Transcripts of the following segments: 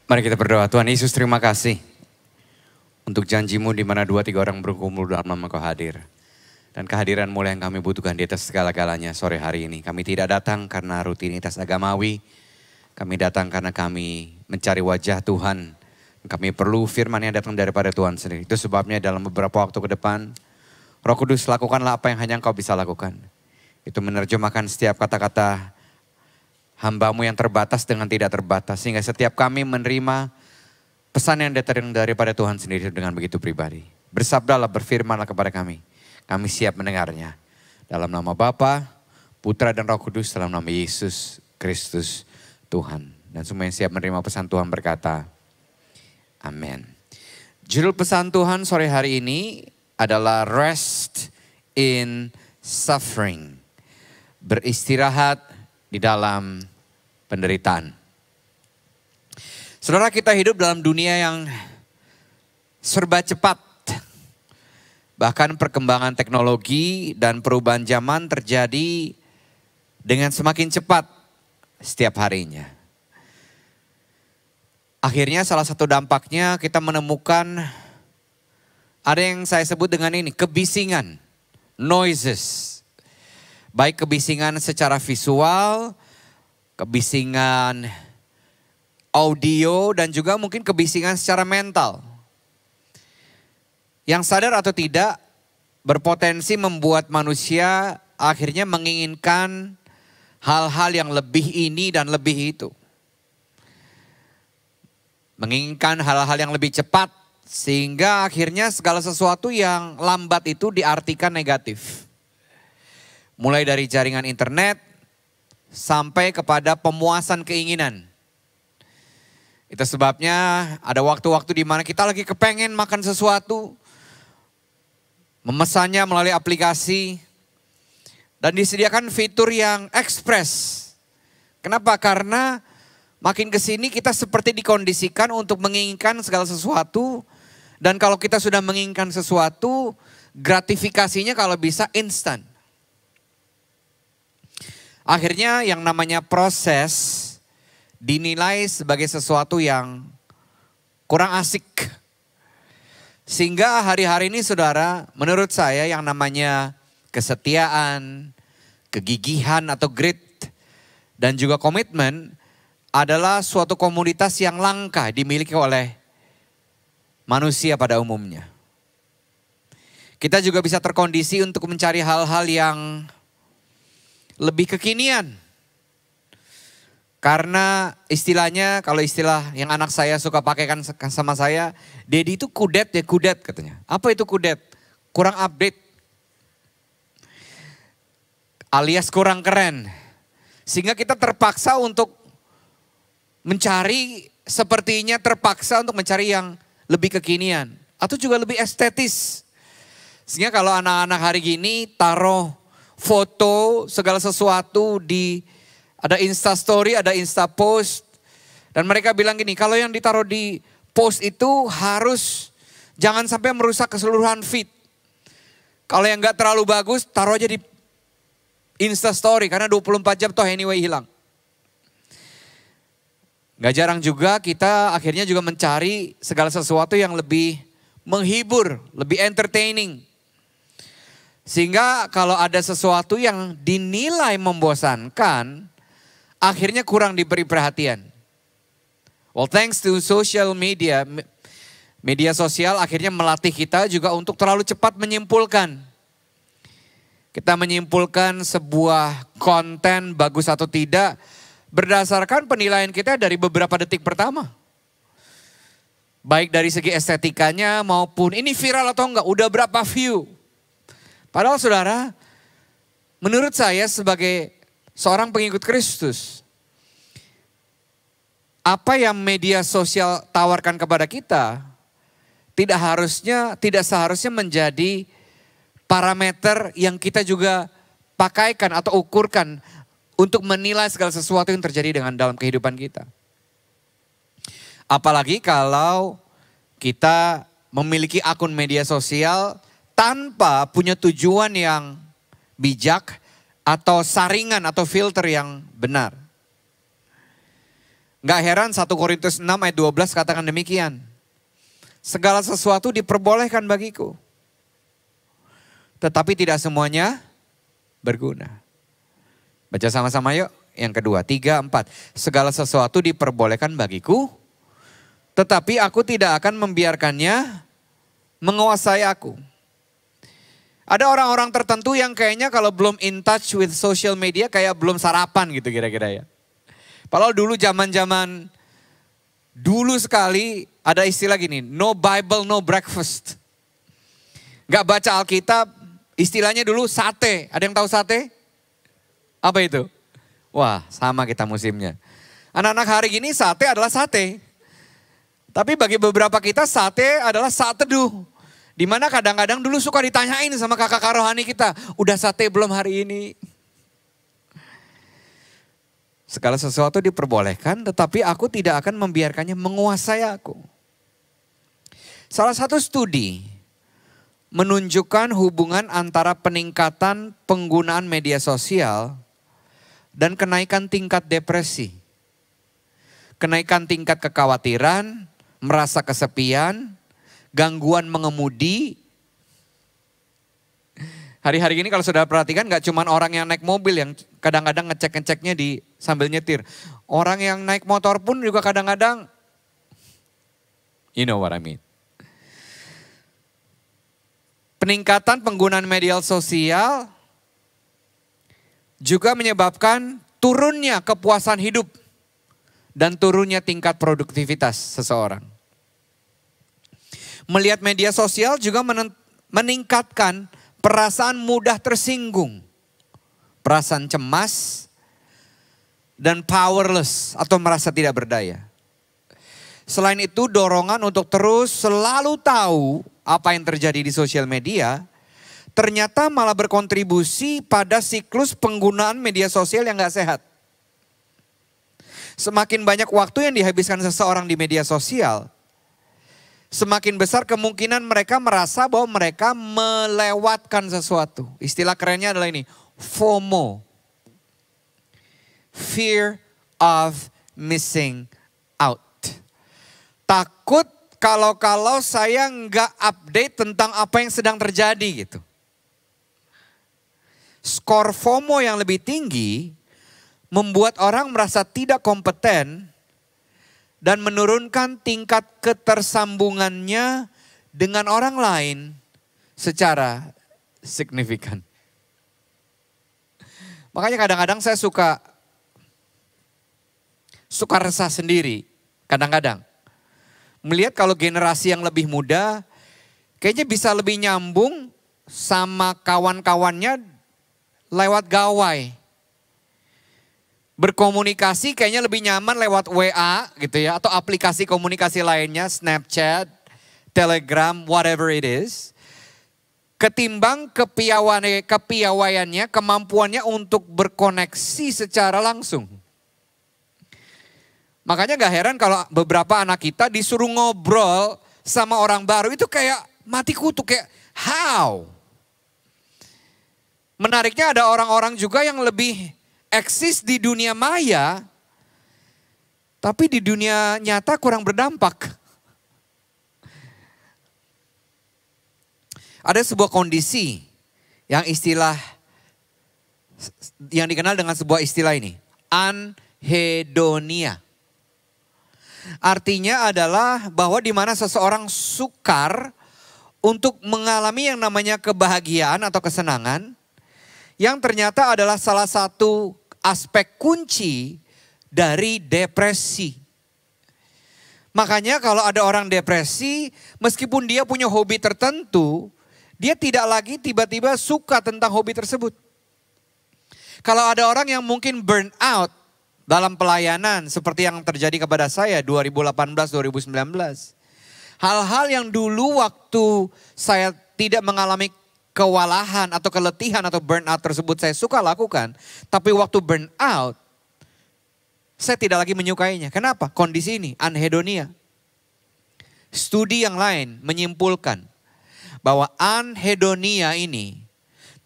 Mari kita berdoa. Tuhan Yesus, terima kasih untuk janji-Mu di mana 2-3 orang berkumpul dalam nama Kau hadir. Dan kehadiran-Mu yang kami butuhkan di atas segala-galanya sore hari ini. Kami tidak datang karena rutinitas agamawi. Kami datang karena kami mencari wajah Tuhan. Kami perlu firman yang datang daripada Tuhan sendiri. Itu sebabnya dalam beberapa waktu ke depan, Roh Kudus, lakukanlah apa yang hanya Engkau bisa lakukan. Itu menerjemahkan setiap kata-kata hamba-Mu yang terbatas dengan tidak terbatas. Sehingga setiap kami menerima pesan yang datang daripada Tuhan sendiri dengan begitu pribadi. Bersabdalah, berfirmanlah kepada kami. Kami siap mendengarnya. Dalam nama Bapa, Putra dan Roh Kudus, dalam nama Yesus Kristus Tuhan. Dan semua yang siap menerima pesan Tuhan berkata, amin. Judul pesan Tuhan sore hari ini adalah Rest in Suffering. Beristirahat di dalam penderitaan. Saudara, kita hidup dalam dunia yang serba cepat. Bahkan perkembangan teknologi dan perubahan zaman terjadi dengan semakin cepat setiap harinya. Akhirnya salah satu dampaknya kita menemukan ada yang saya sebut dengan ini, kebisingan, noises. Baik kebisingan secara visual, kebisingan audio, dan juga mungkin kebisingan secara mental. Yang sadar atau tidak berpotensi membuat manusia akhirnya menginginkan hal-hal yang lebih ini dan lebih itu. Menginginkan hal-hal yang lebih cepat sehingga akhirnya segala sesuatu yang lambat itu diartikan negatif. Mulai dari jaringan internet sampai kepada pemuasan keinginan. Itu sebabnya ada waktu-waktu di mana kita lagi kepengen makan sesuatu, memesannya melalui aplikasi, dan disediakan fitur yang ekspres. Kenapa? Karena makin kesini kita seperti dikondisikan untuk menginginkan segala sesuatu, dan kalau kita sudah menginginkan sesuatu, gratifikasinya kalau bisa instan. Akhirnya yang namanya proses dinilai sebagai sesuatu yang kurang asik. Sehingga hari-hari ini saudara, menurut saya yang namanya kesetiaan, kegigihan atau grit, dan juga komitmen adalah suatu komoditas yang langka dimiliki oleh manusia pada umumnya. Kita juga bisa terkondisi untuk mencari hal-hal yang lebih kekinian. Karena istilahnya, kalau istilah yang anak saya suka pakaikan sama saya, Dedi itu kudet ya, kudet katanya. Apa itu kudet? Kurang update. Alias kurang keren. Sehingga kita terpaksa untuk mencari, sepertinya terpaksa untuk mencari yang lebih kekinian. Atau juga lebih estetis. Sehingga kalau anak-anak hari gini taruh foto segala sesuatu ada Insta Story, ada Insta Post. Dan mereka bilang gini, kalau yang ditaruh di post itu harus jangan sampai merusak keseluruhan feed. Kalau yang gak terlalu bagus, taruh aja di Insta Story karena 24 jam toh anyway hilang. Gak jarang juga kita akhirnya juga mencari segala sesuatu yang lebih menghibur, lebih entertaining. Sehingga kalau ada sesuatu yang dinilai membosankan, akhirnya kurang diberi perhatian. Well, thanks to social media, media sosial akhirnya melatih kita juga untuk terlalu cepat menyimpulkan. Kita menyimpulkan sebuah konten bagus atau tidak berdasarkan penilaian kita dari beberapa detik pertama. Baik dari segi estetikanya maupun ini viral atau enggak, udah berapa view. Padahal saudara, menurut saya sebagai seorang pengikut Kristus, apa yang media sosial tawarkan kepada kita tidak seharusnya menjadi parameter yang kita juga pakaikan atau ukurkan untuk menilai segala sesuatu yang terjadi dalam kehidupan kita. Apalagi kalau kita memiliki akun media sosial tanpa punya tujuan yang bijak atau saringan atau filter yang benar. Nggak heran 1 Korintus 6 ayat 12 katakan demikian. Segala sesuatu diperbolehkan bagiku. Tetapi tidak semuanya berguna. Baca sama-sama yuk. Yang kedua, 3, 4. Segala sesuatu diperbolehkan bagiku. Tetapi aku tidak akan membiarkannya menguasai aku. Ada orang-orang tertentu yang kayaknya kalau belum in touch with social media kayak belum sarapan gitu kira-kira ya. Padahal dulu zaman-zaman dulu sekali ada istilah gini, no Bible, no breakfast. Gak baca Alkitab, istilahnya dulu sate. Ada yang tahu sate? Apa itu? Wah, sama kita musimnya. Anak-anak hari gini sate adalah sate. Tapi bagi beberapa kita sate adalah saat teduh. Dimana kadang-kadang dulu suka ditanyain sama kakak rohani kita. Udah sate belum hari ini? Segala sesuatu diperbolehkan, tetapi aku tidak akan membiarkannya menguasai aku. Salah satu studi menunjukkan hubungan antara peningkatan penggunaan media sosial dan kenaikan tingkat depresi. Kenaikan tingkat kekhawatiran, merasa kesepian, gangguan mengemudi. Hari-hari ini kalau saudara perhatikan gak cuma orang yang naik mobil yang kadang-kadang ngecek-ngeceknya di sambil nyetir. Orang yang naik motor pun juga kadang-kadang, you know what I mean. Peningkatan penggunaan media sosial juga menyebabkan turunnya kepuasan hidup dan turunnya tingkat produktivitas seseorang. Melihat media sosial juga meningkatkan perasaan mudah tersinggung, perasaan cemas, dan powerless atau merasa tidak berdaya. Selain itu dorongan untuk terus selalu tahu apa yang terjadi di sosial media ternyata malah berkontribusi pada siklus penggunaan media sosial yang gak sehat. Semakin banyak waktu yang dihabiskan seseorang di media sosial, semakin besar kemungkinan mereka merasa bahwa mereka melewatkan sesuatu. Istilah kerennya adalah ini, FOMO. Fear of missing out. Takut kalau saya nggak update tentang apa yang sedang terjadi gitu. Skor FOMO yang lebih tinggi membuat orang merasa tidak kompeten dan menurunkan tingkat ketersambungannya dengan orang lain secara signifikan. Makanya kadang-kadang saya suka resah sendiri, kadang-kadang. Melihat kalau generasi yang lebih muda kayaknya bisa lebih nyambung sama kawan-kawannya lewat gawai. Berkomunikasi kayaknya lebih nyaman lewat WA gitu ya. Atau aplikasi komunikasi lainnya, Snapchat, Telegram, whatever it is. Ketimbang kepiawaiannya, kemampuannya untuk berkoneksi secara langsung. Makanya gak heran kalau beberapa anak kita disuruh ngobrol sama orang baru itu kayak mati kutu, kayak how? Menariknya ada orang-orang juga yang lebih eksis di dunia maya, tapi di dunia nyata kurang berdampak. Ada sebuah kondisi yang dikenal dengan sebuah istilah ini, anhedonia. Artinya adalah bahwa di mana seseorang sukar untuk mengalami yang namanya kebahagiaan atau kesenangan, yang ternyata adalah salah satu aspek kunci dari depresi. Makanya kalau ada orang depresi, meskipun dia punya hobi tertentu, dia tidak lagi tiba-tiba suka tentang hobi tersebut. Kalau ada orang yang mungkin burn out dalam pelayanan seperti yang terjadi kepada saya 2018-2019. Hal-hal yang dulu waktu saya tidak mengalami kewalahan atau keletihan atau burnout tersebut saya suka lakukan. Tapi waktu burnout, saya tidak lagi menyukainya. Kenapa? Kondisi ini, anhedonia. Studi yang lain menyimpulkan bahwa anhedonia ini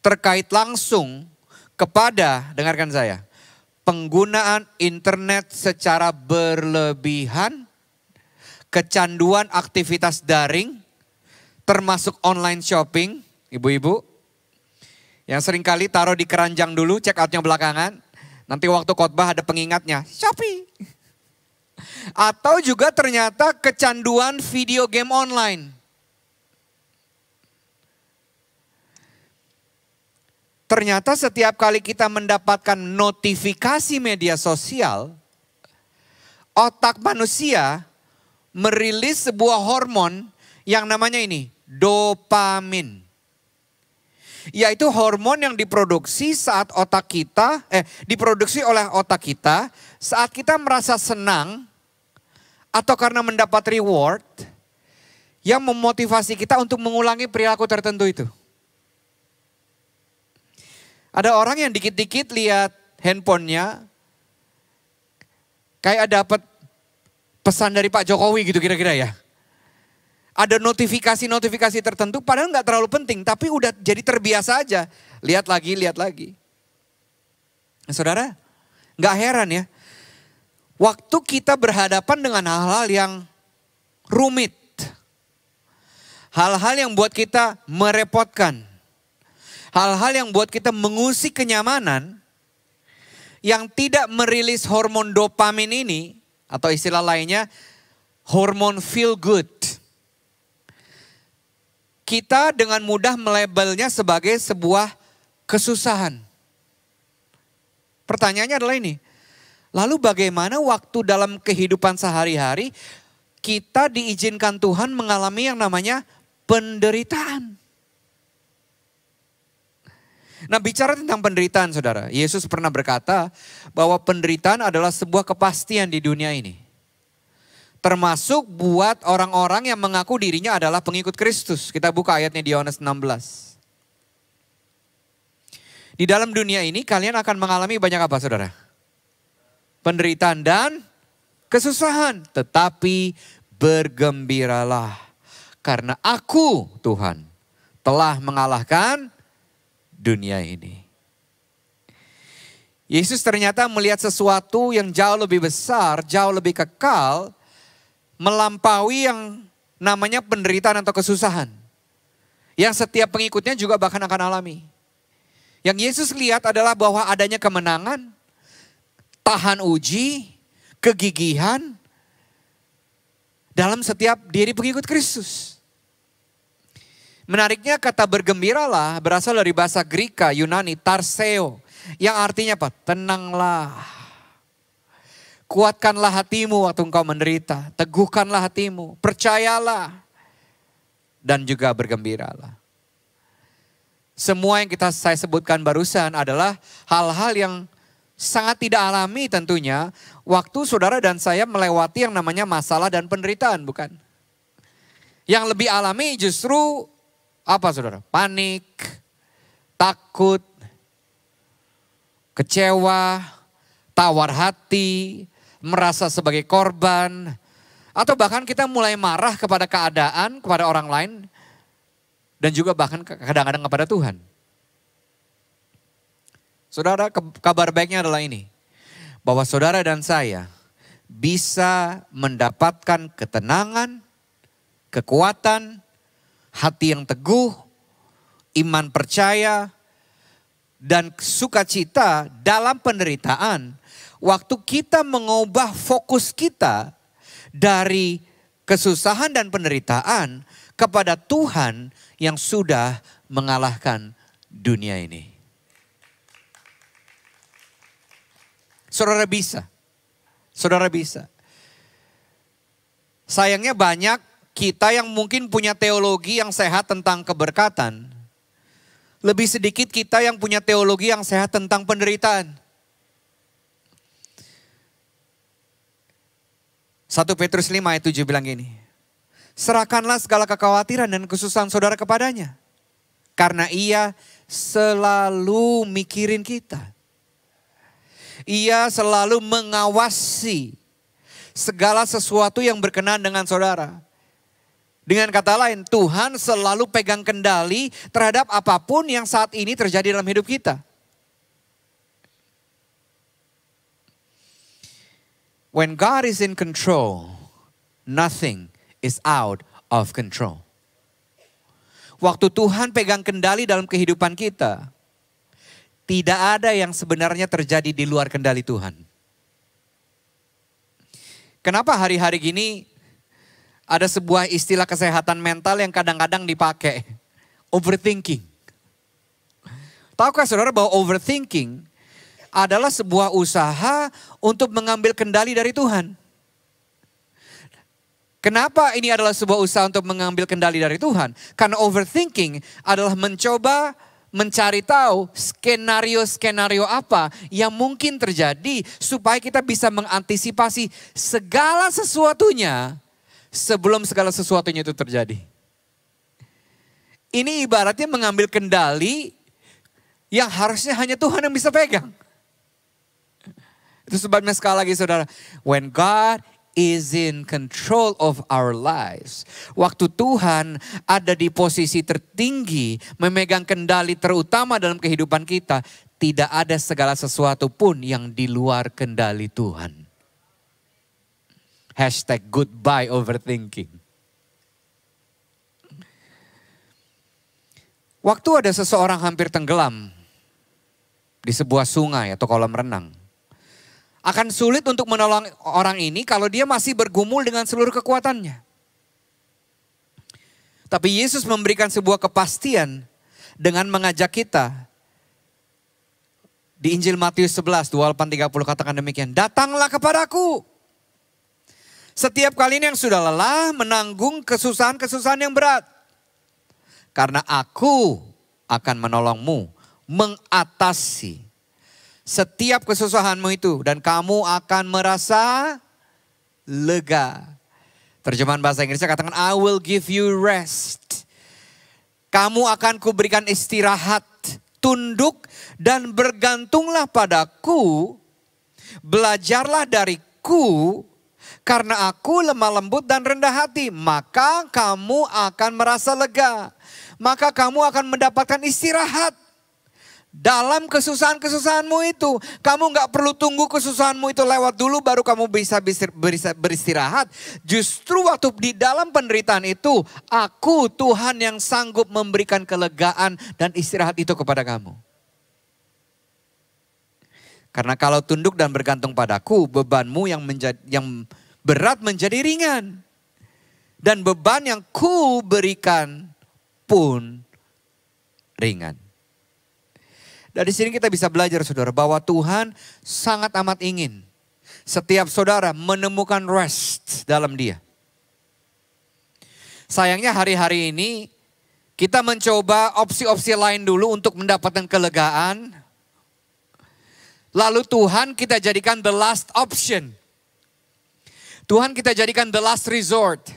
terkait langsung kepada, dengarkan saya, penggunaan internet secara berlebihan, kecanduan aktivitas daring, termasuk online shopping, ibu-ibu, yang seringkali taruh di keranjang dulu, check outnya belakangan. Nanti waktu khotbah ada pengingatnya, Shopee. Atau juga ternyata kecanduan video game online. Ternyata setiap kali kita mendapatkan notifikasi media sosial, otak manusia merilis sebuah hormon yang namanya ini, dopamin. Yaitu hormon yang diproduksi saat diproduksi oleh otak kita saat kita merasa senang atau karena mendapat reward yang memotivasi kita untuk mengulangi perilaku tertentu itu. Ada orang yang dikit-dikit lihat handphonenya kayak dapat pesan dari Pak Jokowi gitu kira-kira ya. Ada notifikasi-notifikasi tertentu padahal nggak terlalu penting, tapi udah jadi terbiasa aja. Lihat lagi, lihat lagi. Nah, saudara, nggak heran ya. Waktu kita berhadapan dengan hal-hal yang rumit. Hal-hal yang buat kita merepotkan. Hal-hal yang buat kita mengusik kenyamanan. Yang tidak merilis hormon dopamin ini, atau istilah lainnya, hormon feel good. Kita dengan mudah melabelnya sebagai sebuah kesusahan. Pertanyaannya adalah ini, lalu bagaimana waktu dalam kehidupan sehari-hari kita diizinkan Tuhan mengalami yang namanya penderitaan? Nah, bicara tentang penderitaan, saudara, Yesus pernah berkata bahwa penderitaan adalah sebuah kepastian di dunia ini. Termasuk buat orang-orang yang mengaku dirinya adalah pengikut Kristus. Kita buka ayatnya di Yohanes 16. Di dalam dunia ini kalian akan mengalami banyak apa, saudara? Penderitaan dan kesusahan. Tetapi bergembiralah. Karena aku, Tuhan, telah mengalahkan dunia ini. Yesus ternyata melihat sesuatu yang jauh lebih besar, jauh lebih kekal, melampaui yang namanya penderitaan atau kesusahan. Yang setiap pengikutnya juga bahkan akan alami. Yang Yesus lihat adalah bahwa adanya kemenangan, tahan uji, kegigihan dalam setiap diri pengikut Kristus. Menariknya kata bergembiralah berasal dari bahasa Greka, Yunani, tarseo. Yang artinya apa? Tenanglah. Kuatkanlah hatimu waktu engkau menderita. Teguhkanlah hatimu. Percayalah. Dan juga bergembiralah. Semua yang saya sebutkan barusan adalah hal-hal yang sangat tidak alami tentunya. Waktu saudara dan saya melewati yang namanya masalah dan penderitaan, bukan? Yang lebih alami justru apa, saudara? Panik, takut, kecewa, tawar hati, merasa sebagai korban, atau bahkan kita mulai marah kepada keadaan, kepada orang lain, dan juga bahkan kadang-kadang kepada Tuhan. Saudara, kabar baiknya adalah ini, bahwa saudara dan saya bisa mendapatkan ketenangan, kekuatan, hati yang teguh, iman percaya, dan sukacita dalam penderitaan. Waktu kita mengubah fokus kita dari kesusahan dan penderitaan kepada Tuhan yang sudah mengalahkan dunia ini. Saudara bisa. Saudara bisa. Sayangnya banyak kita yang mungkin punya teologi yang sehat tentang keberkatan. Lebih sedikit kita yang punya teologi yang sehat tentang penderitaan. 1 Petrus 5 ayat 7 bilang gini. Serahkanlah segala kekhawatiran dan kesusahan saudara kepadanya. Karena ia selalu mikirin kita. Ia selalu mengawasi segala sesuatu yang berkenaan dengan saudara. Dengan kata lain, Tuhan selalu pegang kendali terhadap apapun yang saat ini terjadi dalam hidup kita. When God is in control, nothing is out of control. Waktu Tuhan pegang kendali dalam kehidupan kita, tidak ada yang sebenarnya terjadi di luar kendali Tuhan. Kenapa hari-hari gini ada sebuah istilah kesehatan mental yang kadang-kadang dipakai? Overthinking. Tahukah saudara bahwa overthinking adalah sebuah usaha untuk mengambil kendali dari Tuhan? Kenapa ini adalah sebuah usaha untuk mengambil kendali dari Tuhan? Karena overthinking adalah mencoba mencari tahu skenario-skenario apa yang mungkin terjadi supaya kita bisa mengantisipasi segala sesuatunya sebelum segala sesuatunya itu terjadi. Ini ibaratnya mengambil kendali yang harusnya hanya Tuhan yang bisa pegang. Itu sebabnya sekali lagi saudara, when God is in control of our lives. Waktu Tuhan ada di posisi tertinggi, memegang kendali terutama dalam kehidupan kita, tidak ada segala sesuatu pun yang di luar kendali Tuhan. Hashtag goodbye overthinking. Waktu ada seseorang hampir tenggelam di sebuah sungai atau kolam renang, akan sulit untuk menolong orang ini kalau dia masih bergumul dengan seluruh kekuatannya. Tapi Yesus memberikan sebuah kepastian dengan mengajak kita. Di Injil Matius 11, 28-30 katakan demikian. Datanglah kepadaku. Setiap kalian yang sudah lelah menanggung kesusahan-kesusahan yang berat. Karena aku akan menolongmu mengatasi setiap kesusahanmu itu dan kamu akan merasa lega. Terjemahan bahasa Inggrisnya katakan I will give you rest. Kamu akan kuberikan istirahat, tunduk dan bergantunglah padaku. Belajarlah dariku karena aku lemah lembut dan rendah hati, maka kamu akan merasa lega. Maka kamu akan mendapatkan istirahat. Dalam kesusahan-kesusahanmu itu, kamu gak perlu tunggu kesusahanmu itu lewat dulu baru kamu bisa beristirahat. Justru waktu di dalam penderitaan itu, aku Tuhan yang sanggup memberikan kelegaan dan istirahat itu kepada kamu. Karena kalau tunduk dan bergantung padaku, bebanmu yang berat menjadi ringan. Dan beban yang ku berikan pun ringan. Dari sini kita bisa belajar saudara bahwa Tuhan sangat amat ingin setiap saudara menemukan rest dalam Dia. Sayangnya hari-hari ini kita mencoba opsi-opsi lain dulu untuk mendapatkan kelegaan. Lalu Tuhan kita jadikan the last option. Tuhan kita jadikan the last resort.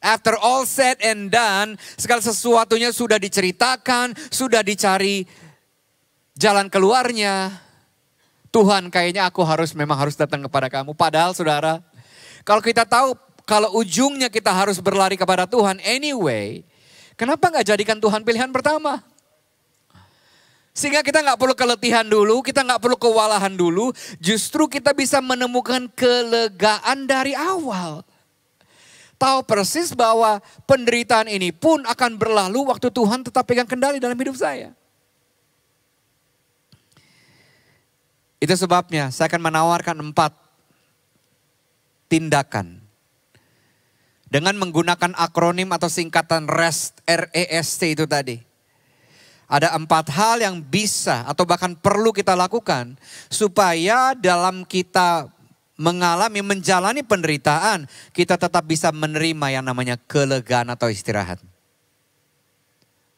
After all said and done, segala sesuatunya sudah diceritakan, sudah dicari jalan keluarnya. Tuhan kayaknya aku memang harus datang kepada kamu. Padahal saudara, kalau kita tahu kalau ujungnya kita harus berlari kepada Tuhan anyway, kenapa gak jadikan Tuhan pilihan pertama? Sehingga kita gak perlu keletihan dulu, kita gak perlu kewalahan dulu. Justru kita bisa menemukan kelegaan dari awal. Tahu persis bahwa penderitaan ini pun akan berlalu waktu Tuhan tetap pegang kendali dalam hidup saya. Itu sebabnya saya akan menawarkan 4 tindakan. Dengan menggunakan akronim atau singkatan REST, R-E-S-T itu tadi. Ada 4 hal yang bisa atau bahkan perlu kita lakukan. Supaya dalam kita menjalani penderitaan, kita tetap bisa menerima yang namanya kelegaan atau istirahat.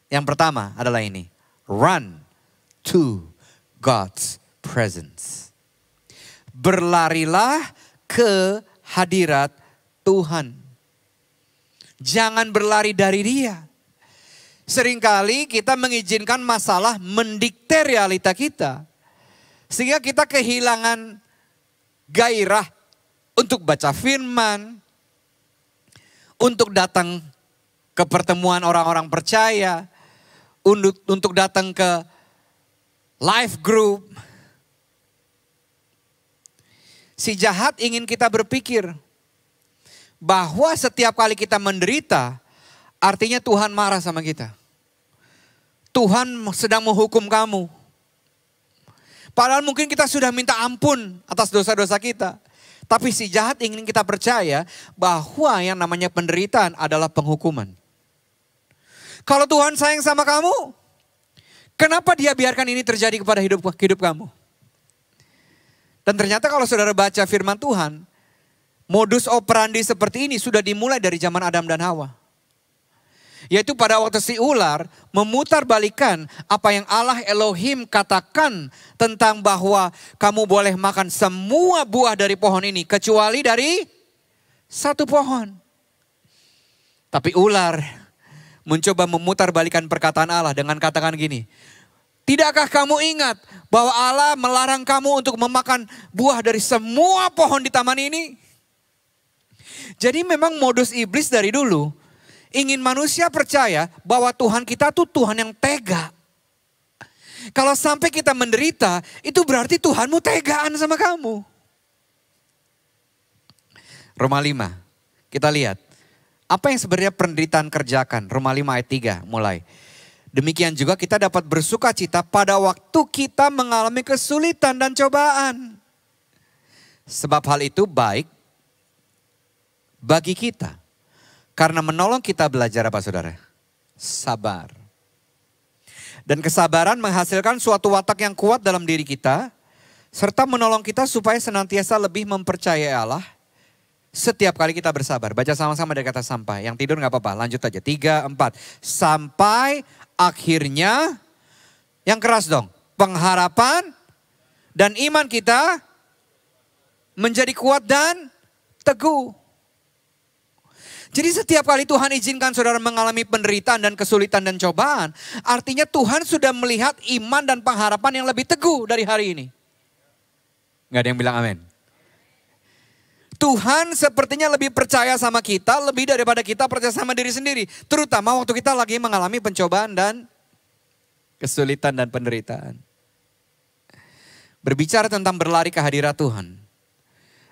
Yang pertama adalah ini. Run to God's presence. Berlarilah ke hadirat Tuhan. Jangan berlari dari Dia. Seringkali kita mengizinkan masalah mendikte realita kita. Sehingga kita kehilangan gairah untuk baca firman. Untuk datang ke pertemuan orang-orang percaya. Untuk datang ke life group. Si jahat ingin kita berpikir bahwa setiap kali kita menderita, artinya Tuhan marah sama kita. Tuhan sedang menghukum kamu. Padahal mungkin kita sudah minta ampun atas dosa-dosa kita. Tapi si jahat ingin kita percaya bahwa yang namanya penderitaan adalah penghukuman. Kalau Tuhan sayang sama kamu, kenapa dia biarkan ini terjadi kepada hidup kamu? Dan ternyata kalau saudara baca firman Tuhan, modus operandi seperti ini sudah dimulai dari zaman Adam dan Hawa. Yaitu pada waktu si ular memutarbalikkan apa yang Allah Elohim katakan tentang bahwa kamu boleh makan semua buah dari pohon ini kecuali dari satu pohon. Tapi ular mencoba memutarbalikkan perkataan Allah dengan katakan gini, tidakkah kamu ingat bahwa Allah melarang kamu untuk memakan buah dari semua pohon di taman ini? Jadi memang modus iblis dari dulu ingin manusia percaya bahwa Tuhan kita tuh Tuhan yang tega. Kalau sampai kita menderita, itu berarti Tuhanmu tegaan sama kamu. Roma 5, kita lihat. Apa yang sebenarnya penderitaan kerjakan? Roma 5 ayat 3 mulai. Demikian juga kita dapat bersuka cita pada waktu kita mengalami kesulitan dan cobaan. Sebab hal itu baik bagi kita. Karena menolong kita belajar apa saudara? Sabar. Dan kesabaran menghasilkan suatu watak yang kuat dalam diri kita. Serta menolong kita supaya senantiasa lebih mempercayai Allah. Setiap kali kita bersabar. Baca sama-sama dari kata sampai. Yang tidur gak apa-apa, lanjut aja. 3, 4. Sampai akhirnya, yang keras dong. Pengharapan dan iman kita menjadi kuat dan teguh. Jadi setiap kali Tuhan izinkan saudara mengalami penderitaan dan kesulitan dan cobaan, artinya Tuhan sudah melihat iman dan pengharapan yang lebih teguh dari hari ini. Gak ada yang bilang amin. Tuhan sepertinya lebih percaya sama kita, lebih daripada kita percaya sama diri sendiri. Terutama waktu kita lagi mengalami pencobaan dan kesulitan dan penderitaan. Berbicara tentang berlari ke hadirat Tuhan.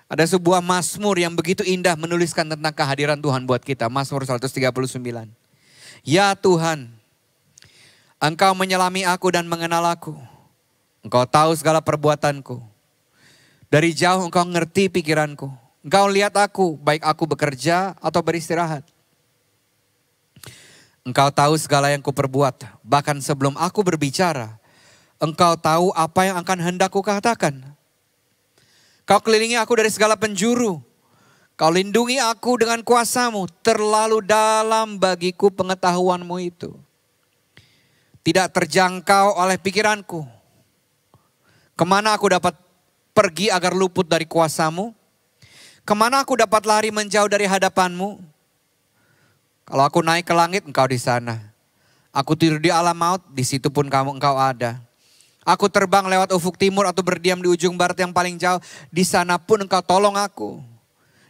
Ada sebuah mazmur yang begitu indah menuliskan tentang kehadiran Tuhan buat kita. Mazmur 139. Ya Tuhan, Engkau menyelami aku dan mengenal aku. Engkau tahu segala perbuatanku. Dari jauh Engkau ngerti pikiranku. Engkau lihat aku, baik aku bekerja atau beristirahat. Engkau tahu segala yang kuperbuat. Bahkan sebelum aku berbicara, Engkau tahu apa yang akan hendak kukatakan. Kau kelilingi aku dari segala penjuru. Kau lindungi aku dengan kuasa-Mu. Terlalu dalam bagiku pengetahuan-Mu itu. Tidak terjangkau oleh pikiranku. Kemana aku dapat pergi agar luput dari kuasa-Mu? Kemana aku dapat lari menjauh dari hadapan-Mu? Kalau aku naik ke langit, Engkau di sana. Aku tidur di alam maut, di situ pun Engkau ada. Aku terbang lewat ufuk timur atau berdiam di ujung barat yang paling jauh. Di sana pun Engkau tolong aku.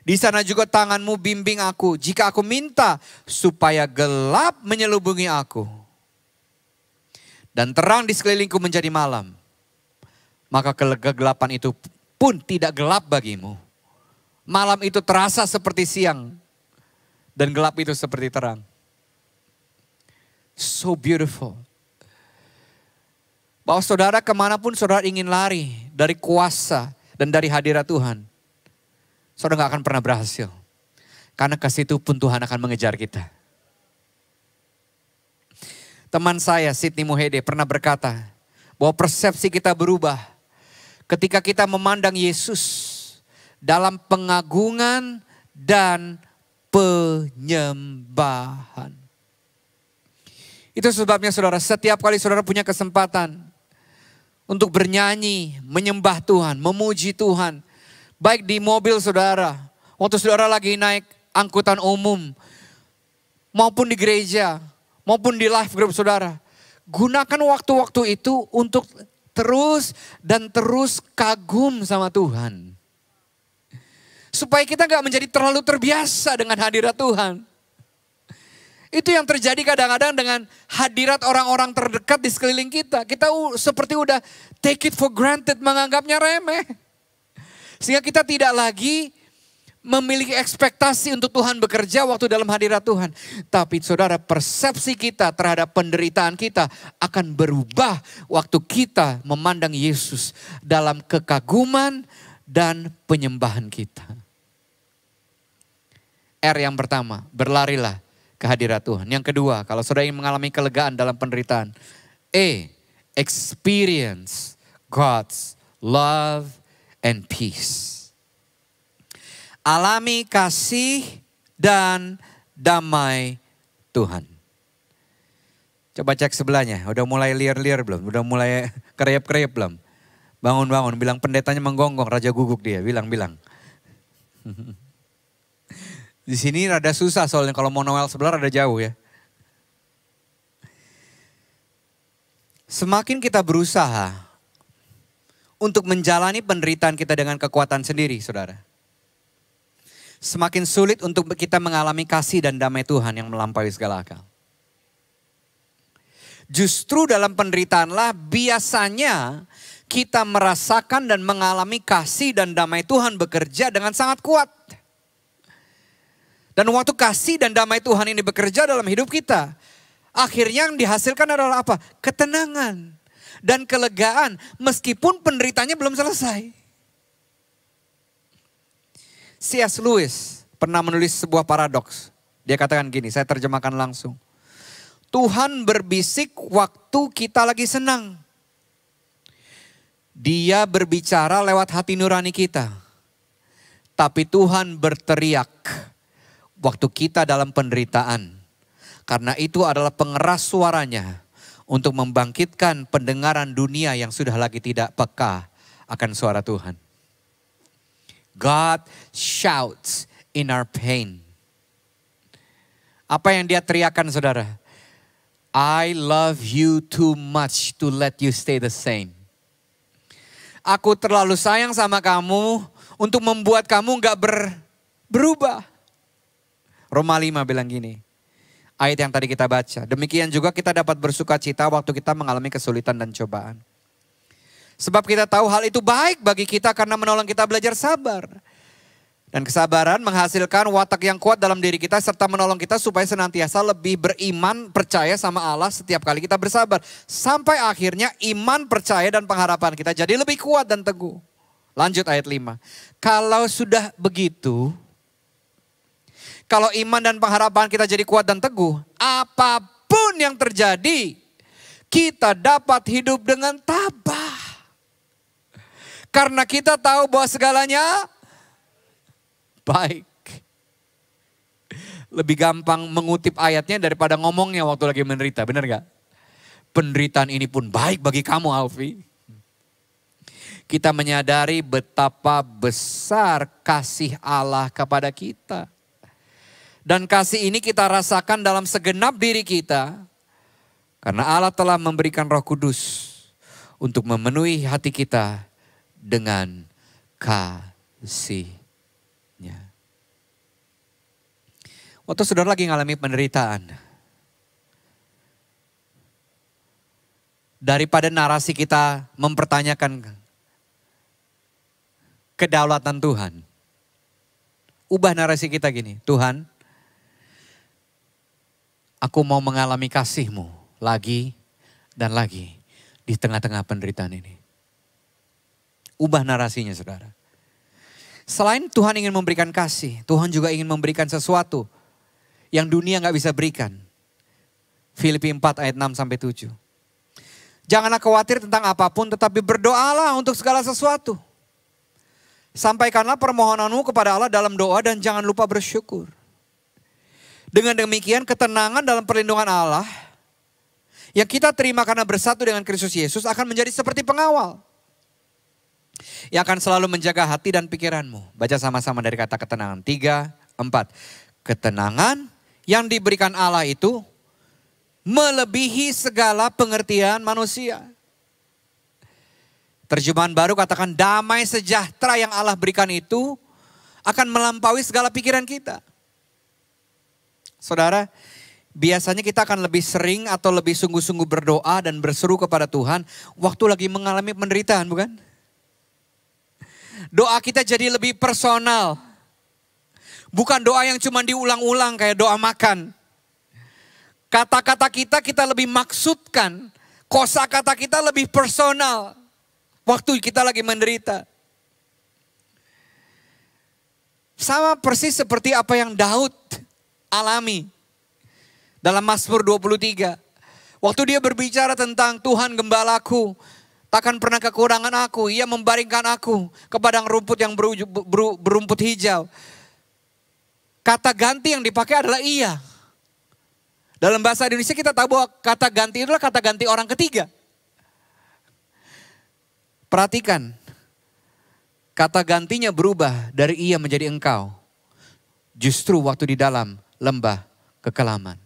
Di sana juga tangan-Mu bimbing aku. Jika aku minta supaya gelap menyelubungi aku. Dan terang di sekelilingku menjadi malam. Maka kegelapan itu pun tidak gelap bagimu. Malam itu terasa seperti siang. Dan gelap itu seperti terang. So beautiful. Bahwa saudara kemanapun saudara ingin lari dari kuasa dan dari hadirat Tuhan. Saudara gak akan pernah berhasil. Karena ke situ pun Tuhan akan mengejar kita. Teman saya Sidney Muhede pernah berkata bahwa persepsi kita berubah ketika kita memandang Yesus dalam pengagungan dan penyembahan. Itu sebabnya saudara, setiap kali saudara punya kesempatan untuk bernyanyi, menyembah Tuhan, memuji Tuhan. Baik di mobil saudara, waktu saudara lagi naik angkutan umum, maupun di gereja, maupun di live group saudara. Gunakan waktu-waktu itu untuk terus dan terus kagum sama Tuhan. Supaya kita gak menjadi terlalu terbiasa dengan hadirat Tuhan. Itu yang terjadi kadang-kadang dengan hadirat orang-orang terdekat di sekeliling kita. Kita seperti udah take it for granted, menganggapnya remeh. Sehingga kita tidak lagi memiliki ekspektasi untuk Tuhan bekerja waktu dalam hadirat Tuhan. Tapi saudara, persepsi kita terhadap penderitaan kita akan berubah waktu kita memandang Yesus dalam kekaguman dan penyembahan kita. R yang pertama, berlarilah ke hadirat Tuhan. Yang kedua, kalau saudara ingin mengalami kelegaan dalam penderitaan. Experience God's love and peace. Alami kasih dan damai Tuhan. Coba cek sebelahnya, udah mulai liar-liar belum? Udah mulai kereyap-kereyap belum? Bangun-bangun, bilang pendetanya menggonggong, raja guguk dia, bilang-bilang. Di sini rada susah soalnya kalau mau Noel sebelah rada jauh ya. Semakin kita berusaha untuk menjalani penderitaan kita dengan kekuatan sendiri, saudara. Semakin sulit untuk kita mengalami kasih dan damai Tuhan yang melampaui segala akal. Justru dalam penderitaanlah biasanya kita merasakan dan mengalami kasih dan damai Tuhan bekerja dengan sangat kuat. Dan waktu kasih dan damai Tuhan ini bekerja dalam hidup kita, akhirnya yang dihasilkan adalah apa? Ketenangan dan kelegaan meskipun penderitaannya belum selesai. C.S. Lewis pernah menulis sebuah paradoks. Dia katakan gini, saya terjemahkan langsung. Tuhan berbisik waktu kita lagi senang. Dia berbicara lewat hati nurani kita. Tapi Tuhan berteriak waktu kita dalam penderitaan. Karena itu adalah pengeras suaranya untuk membangkitkan pendengaran dunia yang sudah lagi tidak peka akan suara Tuhan. God shouts in our pain. Apa yang dia teriakkan saudara? I love you too much to let you stay the same. Aku terlalu sayang sama kamu untuk membuat kamu gak berubah. Roma 5 bilang gini. Ayat yang tadi kita baca. Demikian juga kita dapat bersuka cita waktu kita mengalami kesulitan dan cobaan. Sebab kita tahu hal itu baik bagi kita karena menolong kita belajar sabar. Dan kesabaran menghasilkan watak yang kuat dalam diri kita serta menolong kita supaya senantiasa lebih beriman, percaya sama Allah setiap kali kita bersabar. Sampai akhirnya iman, percaya dan pengharapan kita jadi lebih kuat dan teguh. Lanjut ayat 5. Kalau sudah begitu, kalau iman dan pengharapan kita jadi kuat dan teguh, apapun yang terjadi, kita dapat hidup dengan tabah. Karena kita tahu bahwa segalanya baik. Lebih gampang mengutip ayatnya daripada ngomongnya waktu lagi menderita, benar gak? Penderitaan ini pun baik bagi kamu, Alfi. Kita menyadari betapa besar kasih Allah kepada kita. Dan kasih ini kita rasakan dalam segenap diri kita. Karena Allah telah memberikan Roh Kudus untuk memenuhi hati kita dengan kasihnya. Waktu saudara lagi ngalami penderitaan, daripada narasi kita mempertanyakan kedaulatan Tuhan, ubah narasi kita gini, Tuhan, aku mau mengalami kasih-Mu lagi dan lagi di tengah-tengah penderitaan ini. Ubah narasinya saudara. Selain Tuhan ingin memberikan kasih, Tuhan juga ingin memberikan sesuatu yang dunia gak bisa berikan. Filipi 4 ayat 6-7. Janganlah khawatir tentang apapun tetapi berdoalah untuk segala sesuatu. Sampaikanlah permohonanmu kepada Allah dalam doa dan jangan lupa bersyukur. Dengan demikian ketenangan dalam perlindungan Allah yang kita terima karena bersatu dengan Kristus Yesus akan menjadi seperti pengawal. Yang akan selalu menjaga hati dan pikiranmu. Baca sama-sama dari kata ketenangan. 3, 4. Ketenangan yang diberikan Allah itu melebihi segala pengertian manusia. Terjemahan baru katakan damai sejahtera yang Allah berikan itu akan melampaui segala pikiran kita. Saudara, biasanya kita akan lebih sering atau lebih sungguh-sungguh berdoa dan berseru kepada Tuhan waktu lagi mengalami penderitaan, bukan? Doa kita jadi lebih personal. Bukan doa yang cuma diulang-ulang kayak doa makan. Kata-kata kita lebih maksudkan. Kosakata kita lebih personal. Waktu kita lagi menderita. Sama persis seperti apa yang Daud alami. Dalam Mazmur 23. Waktu dia berbicara tentang Tuhan gembalaku. Takkan pernah kekurangan aku. Ia membaringkan aku ke padang rumput yang berumput hijau. Kata ganti yang dipakai adalah ia. Dalam bahasa Indonesia kita tahu bahwa kata ganti itulah kata ganti orang ketiga. Perhatikan. Kata gantinya berubah dari ia menjadi engkau. Justru waktu di dalam lembah kekelaman.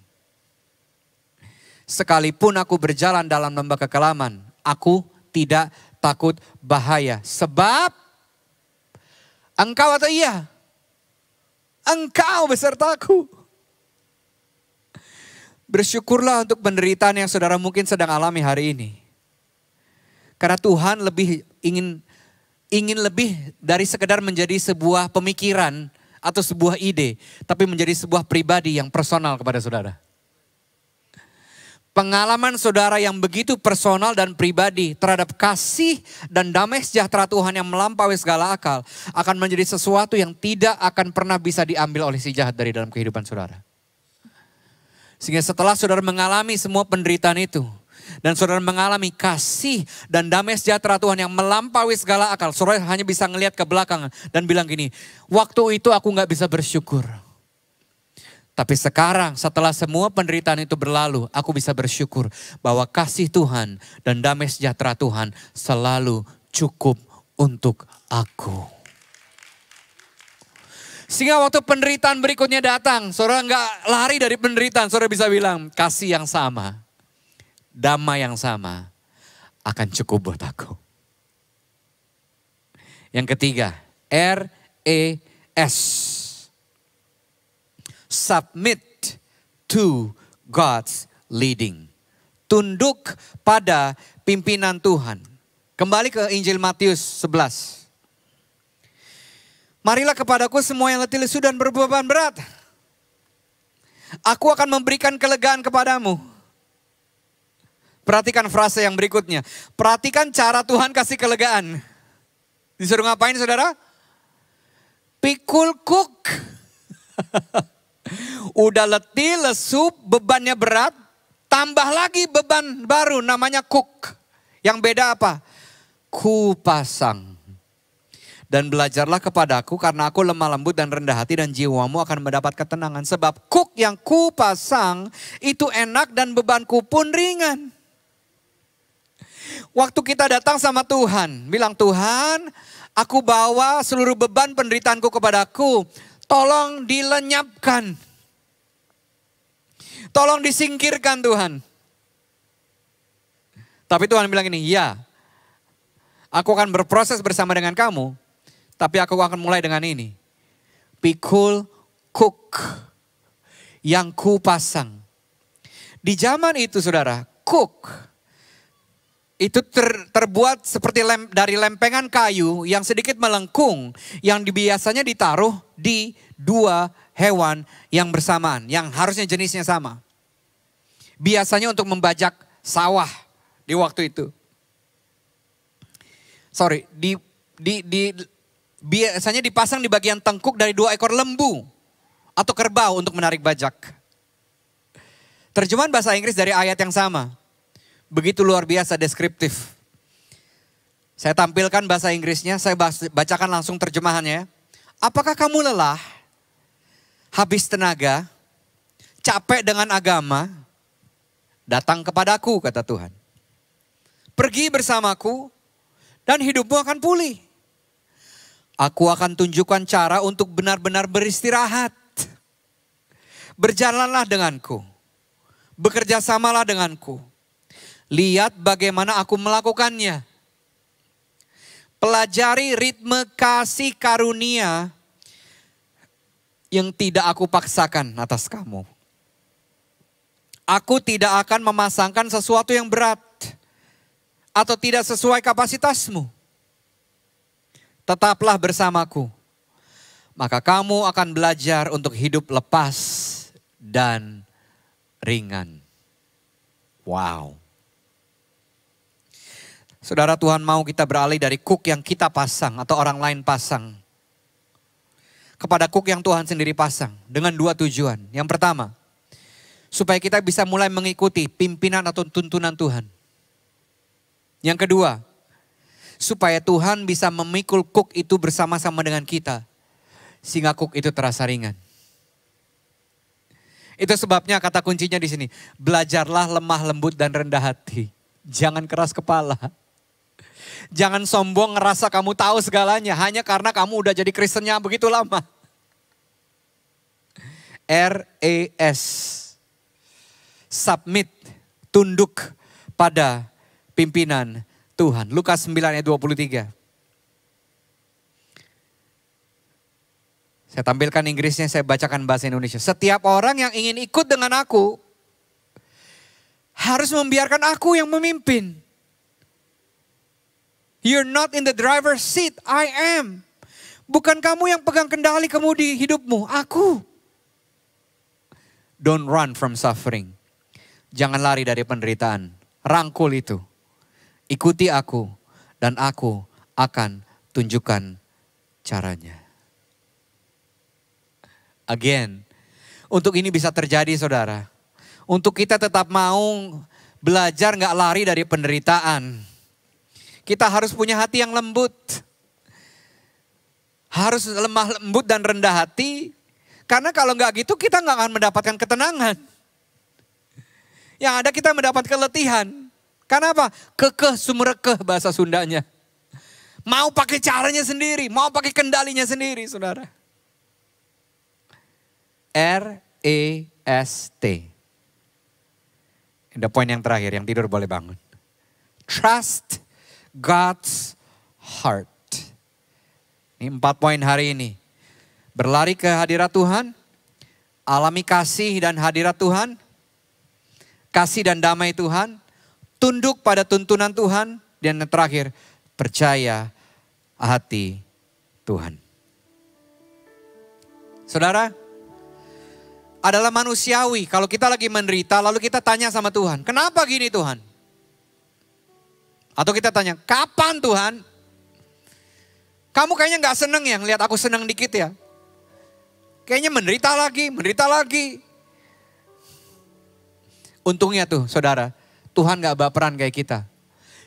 Sekalipun aku berjalan dalam lembah kekelaman, aku tidak takut bahaya. Sebab engkau atau ia? Engkau besertaku. Bersyukurlah untuk penderitaan yang saudara mungkin sedang alami hari ini. Karena Tuhan ingin lebih dari sekedar menjadi sebuah pemikiran atau sebuah ide. Tapi menjadi sebuah pribadi yang personal kepada saudara. Pengalaman saudara yang begitu personal dan pribadi terhadap kasih dan damai sejahtera Tuhan yang melampaui segala akal akan menjadi sesuatu yang tidak akan pernah bisa diambil oleh si jahat dari dalam kehidupan saudara. Sehingga setelah saudara mengalami semua penderitaan itu dan saudara mengalami kasih dan damai sejahtera Tuhan yang melampaui segala akal, saudara hanya bisa ngelihat ke belakang dan bilang gini, waktu itu aku gak bisa bersyukur. Tapi sekarang setelah semua penderitaan itu berlalu, aku bisa bersyukur bahwa kasih Tuhan dan damai sejahtera Tuhan selalu cukup untuk aku. Sehingga waktu penderitaan berikutnya datang, saudara nggak lari dari penderitaan, saudara bisa bilang kasih yang sama, damai yang sama akan cukup buat aku. Yang ketiga, RES. Submit to God's leading. Tunduk pada pimpinan Tuhan. Kembali ke Injil Matius 11. Marilah kepadaku semua yang letih lesu dan berbeban berat. Aku akan memberikan kelegaan kepadamu. Perhatikan frase yang berikutnya. Perhatikan cara Tuhan kasih kelegaan. Disuruh ngapain saudara? Pikul kuk. Udah letih, lesu, bebannya berat, tambah lagi beban baru namanya kuk. Yang beda apa? Kupasang. Dan belajarlah kepadaku karena aku lemah lembut dan rendah hati dan jiwamu akan mendapat ketenangan. Sebab kuk yang kupasang itu enak dan bebanku pun ringan. Waktu kita datang sama Tuhan, bilang Tuhan, aku bawa seluruh beban penderitaanku kepadaku. Tolong dilenyapkan. Tolong disingkirkan Tuhan. Tapi Tuhan bilang ini, ya. Aku akan berproses bersama dengan kamu. Tapi aku akan mulai dengan ini. Pikul kuk. Yang ku pasang. Di zaman itu saudara, kuk. Itu terbuat seperti dari lempengan kayu yang sedikit melengkung. Yang biasanya ditaruh di dua hewan yang bersamaan. Yang harusnya jenisnya sama. Biasanya untuk membajak sawah di waktu itu. Biasanya dipasang di bagian tengkuk dari 2 ekor lembu. Atau kerbau untuk menarik bajak. Terjemahan bahasa Inggris dari ayat yang sama. Begitu luar biasa deskriptif. Saya tampilkan bahasa Inggrisnya, saya bacakan langsung terjemahannya. Apakah kamu lelah, habis tenaga, capek dengan agama? Datang kepadaku, kata Tuhan. Pergi bersamaku dan hidupmu akan pulih. Aku akan tunjukkan cara untuk benar-benar beristirahat. Berjalanlah denganku. Bekerja samalah denganku. Lihat bagaimana aku melakukannya. Pelajari ritme kasih karunia yang tidak aku paksakan atas kamu. Aku tidak akan memasangkan sesuatu yang berat atau tidak sesuai kapasitasmu. tetaplah bersamaku. Maka kamu akan belajar untuk hidup lepas dan ringan. Wow. Saudara, Tuhan mau kita beralih dari kuk yang kita pasang atau orang lain pasang, kepada kuk yang Tuhan sendiri pasang dengan dua tujuan. Yang pertama, supaya kita bisa mulai mengikuti pimpinan atau tuntunan Tuhan. Yang kedua, supaya Tuhan bisa memikul kuk itu bersama-sama dengan kita, sehingga kuk itu terasa ringan. Itu sebabnya kata kuncinya di sini, belajarlah lemah lembut dan rendah hati. Jangan keras kepala. Jangan sombong ngerasa kamu tahu segalanya hanya karena kamu udah jadi Kristennya begitu lama. RAS. Submit, tunduk pada pimpinan Tuhan. Lukas 9 ayat 23. Saya tampilkan Inggrisnya, saya bacakan bahasa Indonesia. Setiap orang yang ingin ikut dengan aku harus membiarkan aku yang memimpin. You're not in the driver's seat, I am. Bukan kamu yang pegang kendali kemudi hidupmu, aku. Don't run from suffering. Jangan lari dari penderitaan. Rangkul itu. Ikuti aku dan aku akan tunjukkan caranya. Again, untuk ini bisa terjadi saudara. Untuk kita tetap mau belajar gak lari dari penderitaan. Kita harus punya hati yang lembut. Harus lemah lembut dan rendah hati. Karena kalau gak gitu kita gak akan mendapatkan ketenangan. Yang ada kita mendapat keletihan. Karena apa? Kekeh sumrekeh bahasa Sundanya. Mau pakai caranya sendiri, mau pakai kendalinya sendiri saudara. RAST. Ada poin yang terakhir, yang tidur boleh bangun. Trust God's heart. Ini 4 poin hari ini. Berlari ke hadirat Tuhan, alami kasih dan hadirat Tuhan, kasih dan damai Tuhan, tunduk pada tuntunan Tuhan, dan yang terakhir, percaya hati Tuhan. Saudara, adalah manusiawi kalau kita lagi menderita lalu kita tanya sama Tuhan, kenapa gini Tuhan? Atau kita tanya, kapan Tuhan? Kamu kayaknya gak seneng ya ngeliat aku seneng dikit ya. Kayaknya menderita lagi. Untungnya tuh saudara, Tuhan gak baperan kayak kita.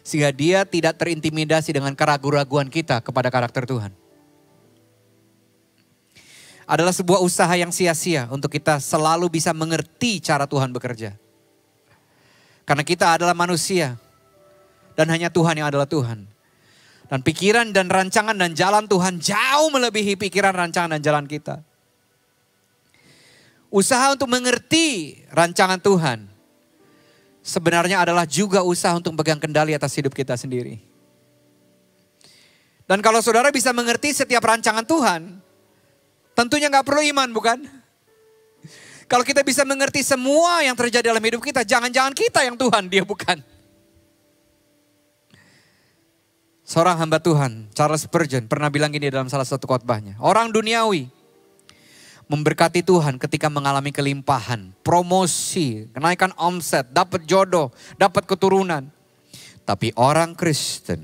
Sehingga dia tidak terintimidasi dengan keraguan-raguan kita kepada karakter Tuhan. Adalah sebuah usaha yang sia-sia untuk kita selalu bisa mengerti cara Tuhan bekerja. Karena kita adalah manusia. Dan hanya Tuhan yang adalah Tuhan. Dan pikiran dan rancangan dan jalan Tuhan jauh melebihi pikiran, rancangan dan jalan kita. Usaha untuk mengerti rancangan Tuhan sebenarnya adalah juga usaha untuk pegang kendali atas hidup kita sendiri. Dan kalau saudara bisa mengerti setiap rancangan Tuhan, tentunya gak perlu iman bukan? Kalau kita bisa mengerti semua yang terjadi dalam hidup kita, jangan-jangan kita yang Tuhan, dia bukan. Seorang hamba Tuhan, Charles Spurgeon, pernah bilang gini dalam salah satu khotbahnya. Orang duniawi memberkati Tuhan ketika mengalami kelimpahan, promosi, kenaikan omset, dapat jodoh, dapat keturunan. Tapi orang Kristen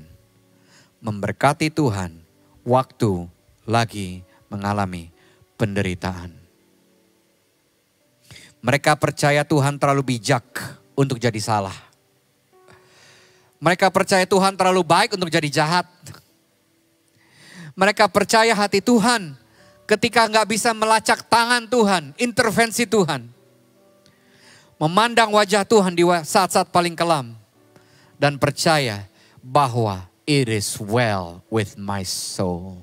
memberkati Tuhan waktu lagi mengalami penderitaan. Mereka percaya Tuhan terlalu bijak untuk jadi salah. Mereka percaya Tuhan terlalu baik untuk jadi jahat. Mereka percaya hati Tuhan ketika gak bisa melacak tangan Tuhan, intervensi Tuhan. Memandang wajah Tuhan di saat-saat paling kelam. Dan percaya bahwa it is well with my soul.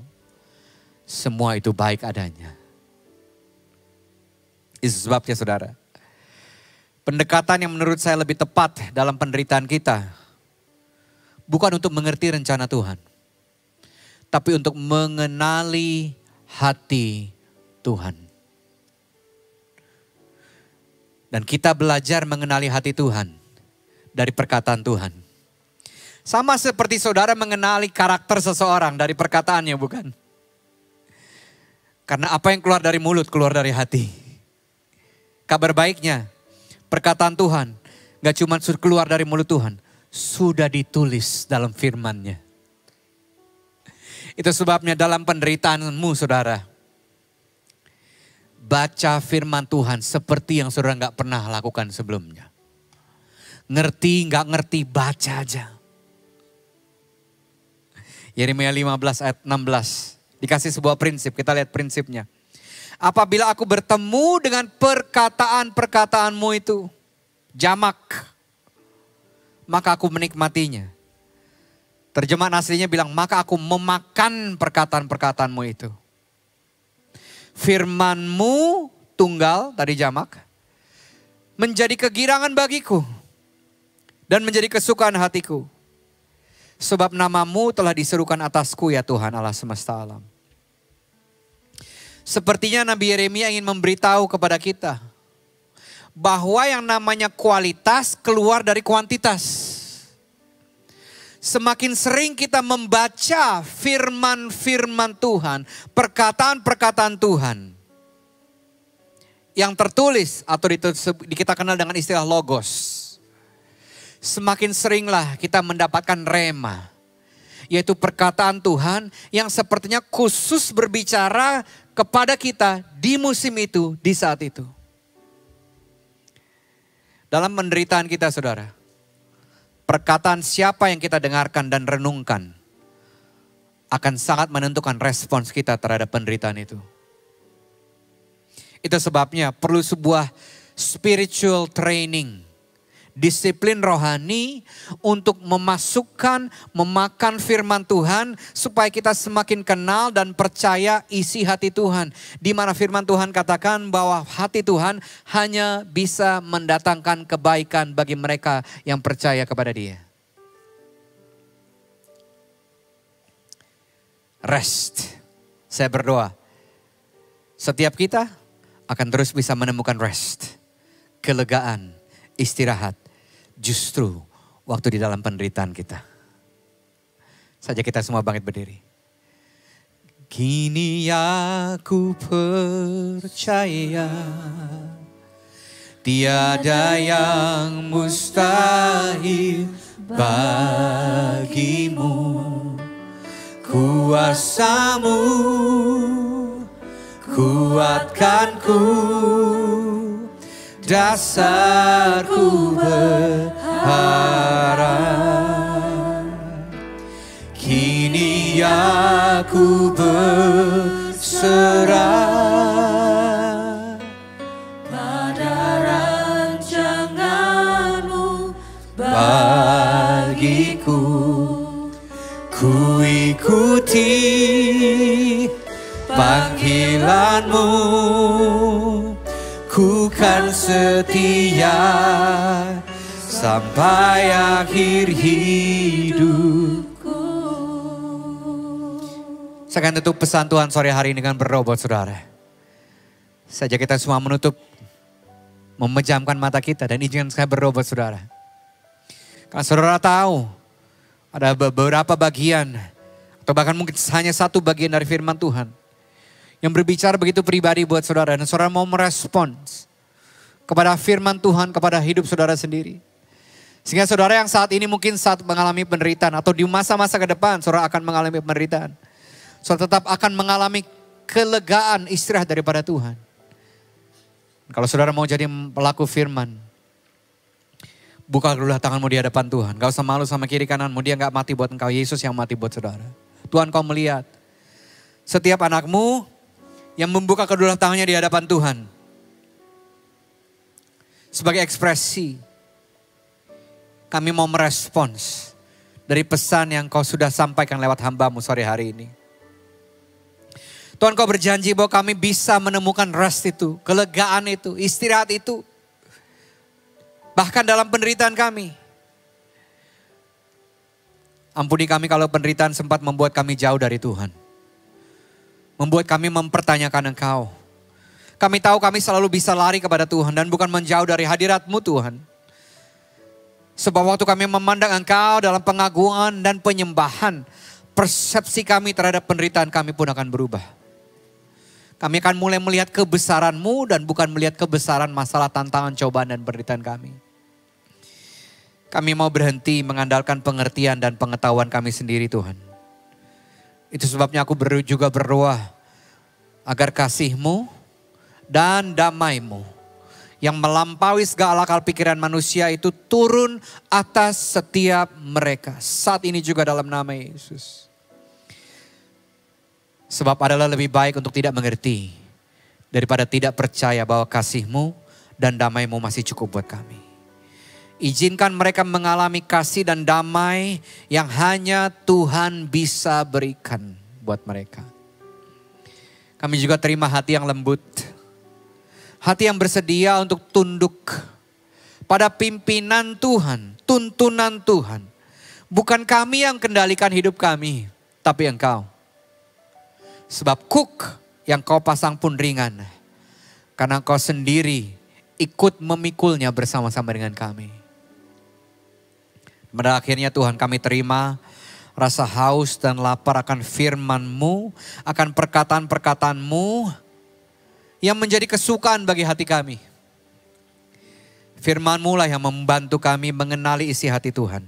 Semua itu baik adanya. Itu sebabnya saudara. Pendekatan yang menurut saya lebih tepat dalam penderitaan kita. Bukan untuk mengerti rencana Tuhan. Tapi untuk mengenali hati Tuhan. Dan kita belajar mengenali hati Tuhan dari perkataan Tuhan. Sama seperti saudara mengenali karakter seseorang dari perkataannya, bukan? Karena apa yang keluar dari mulut, keluar dari hati. Kabar baiknya, perkataan Tuhan gak cuma keluar dari mulut Tuhan, sudah ditulis dalam firman-Nya. Itu sebabnya dalam penderitaanmu saudara, baca firman Tuhan seperti yang saudara gak pernah lakukan sebelumnya. Ngerti gak ngerti, baca aja. Yeremia 15 ayat 16. Dikasih sebuah prinsip, kita lihat prinsipnya. Apabila aku bertemu dengan perkataan-perkataanmu itu, jamak, maka aku menikmatinya. Terjemahan aslinya bilang, maka aku memakan perkataan-perkataanmu itu. Firmanmu tunggal, tadi jamak, menjadi kegirangan bagiku dan menjadi kesukaan hatiku. Sebab namamu telah diserukan atasku ya Tuhan Allah semesta alam. Sepertinya Nabi Yeremia ingin memberitahu kepada kita bahwa yang namanya kualitas keluar dari kuantitas. Semakin sering kita membaca firman-firman Tuhan, perkataan-perkataan Tuhan yang tertulis atau kita kenal dengan istilah logos. Semakin seringlah kita mendapatkan rema, yaitu perkataan Tuhan yang sepertinya khusus berbicara kepada kita di musim itu, di saat itu. Dalam penderitaan kita saudara, perkataan siapa yang kita dengarkan dan renungkan akan sangat menentukan respons kita terhadap penderitaan itu. Itu sebabnya perlu sebuah spiritual training. Disiplin rohani untuk memakan firman Tuhan supaya kita semakin kenal dan percaya isi hati Tuhan. Di mana firman Tuhan katakan bahwa hati Tuhan hanya bisa mendatangkan kebaikan bagi mereka yang percaya kepada Dia. Rest. Saya berdoa, setiap kita akan terus bisa menemukan rest, kelegaan, istirahat. Justru waktu di dalam penderitaan kita. Saja kita semua bangkit berdiri. Kini aku percaya tiada yang mustahil bagimu. Kuasamu kuatkanku, dasarku berharap. Kini aku berserah pada rancangan-Mu bagiku. Ku ikuti panggilan-Mu, ku kan setia sampai akhir hidupku. Saya akan tutup pesan Tuhan sore hari ini dengan berdoa buat saudara. Saja kita semua menutup, memejamkan mata kita dan izinkan saya berdoa buat saudara. Karena saudara tahu ada beberapa bagian atau bahkan mungkin hanya satu bagian dari firman Tuhan yang berbicara begitu pribadi buat saudara. Dan saudara mau merespons kepada firman Tuhan, kepada hidup saudara sendiri. Sehingga saudara yang saat ini mungkin saat mengalami penderitaan. Atau di masa-masa ke depan saudara akan mengalami penderitaan. Saudara tetap akan mengalami kelegaan, istirahat daripada Tuhan. Kalau saudara mau jadi pelaku firman, buka kedua tanganmu di hadapan Tuhan. Gak usah malu sama kiri kananmu, dia gak mati buat engkau, Yesus yang mati buat saudara. Tuhan kau melihat setiap anakmu yang membuka kedua tangannya di hadapan Tuhan. Sebagai ekspresi, kami mau merespons dari pesan yang kau sudah sampaikan lewat hamba-Mu sore hari ini. Tuhan kau berjanji bahwa kami bisa menemukan rest itu, kelegaan itu, istirahat itu. Bahkan dalam penderitaan kami. Ampuni kami kalau penderitaan sempat membuat kami jauh dari Tuhan. Membuat kami mempertanyakan Engkau. Kami tahu kami selalu bisa lari kepada Tuhan dan bukan menjauh dari hadirat-Mu Tuhan. Sebab waktu kami memandang Engkau dalam pengagungan dan penyembahan, persepsi kami terhadap penderitaan kami pun akan berubah. Kami akan mulai melihat kebesaran-Mu dan bukan melihat kebesaran masalah, tantangan, cobaan dan penderitaan kami. Kami mau berhenti mengandalkan pengertian dan pengetahuan kami sendiri Tuhan. Itu sebabnya aku juga berdoa agar kasih-Mu dan damai-Mu yang melampaui segala akal pikiran manusia itu turun atas setiap mereka. Saat ini juga dalam nama Yesus. Sebab adalah lebih baik untuk tidak mengerti daripada tidak percaya bahwa kasih-Mu dan damai-Mu masih cukup buat kami. Izinkan mereka mengalami kasih dan damai yang hanya Tuhan bisa berikan buat mereka. Kami juga terima hati yang lembut. Hati yang bersedia untuk tunduk pada pimpinan Tuhan, tuntunan Tuhan. Bukan kami yang kendalikan hidup kami, tapi Engkau. Sebab kuk yang Kau pasang pun ringan. Karena Kau sendiri ikut memikulnya bersama-sama dengan kami. Pada akhirnya Tuhan, kami terima rasa haus dan lapar akan firman-Mu, akan perkataan-perkataan-Mu yang menjadi kesukaan bagi hati kami. Firman-Mu lah yang membantu kami mengenali isi hati Tuhan.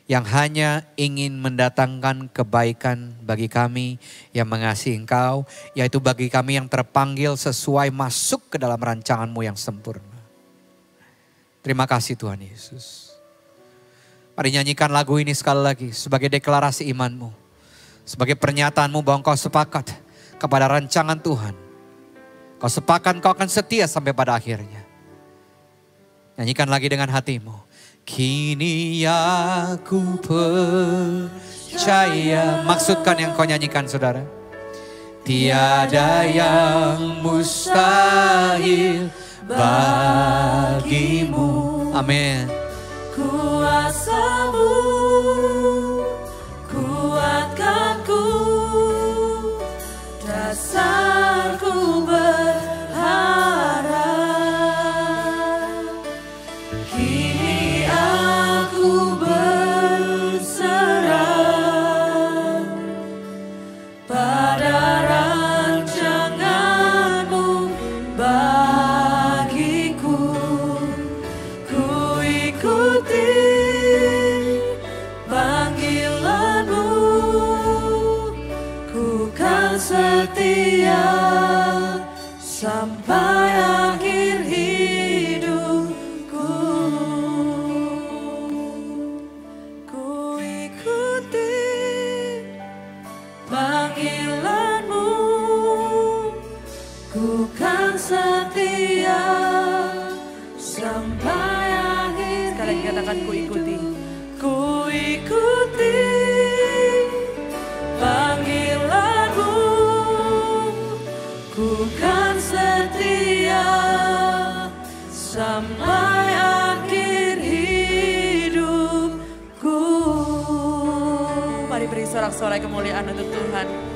Yang hanya ingin mendatangkan kebaikan bagi kami yang mengasihi Engkau. Yaitu bagi kami yang terpanggil sesuai masuk ke dalam rancangan-Mu yang sempurna. Terima kasih Tuhan Yesus. Mari nyanyikan lagu ini sekali lagi sebagai deklarasi iman-Mu. Sebagai pernyataan-Mu bahwa Engkau sepakat kepada rancangan Tuhan. Kau sepakat Kau akan setia sampai pada akhirnya. Nyanyikan lagi dengan hatimu. Kini aku percaya. Maksudkan yang kau nyanyikan saudara. Tiada yang mustahil bagimu. Amin. Kuasa-Mu kuatkanku, dasarku berharap. Kini aku berserah pada rancangan-Mu bagiku. Ku ikuti panggilan-Mu, ku kan setia sampai akhir hidupku. Ku ikuti panggilan-Mu, ku kan setia sampai akhir. Sekali lagi katakan ku ikuti. Ku ikuti panggilan-Mu, ku kan setia sampai akhir hidupku. Mari beri sorak-sorai kemuliaan untuk Tuhan.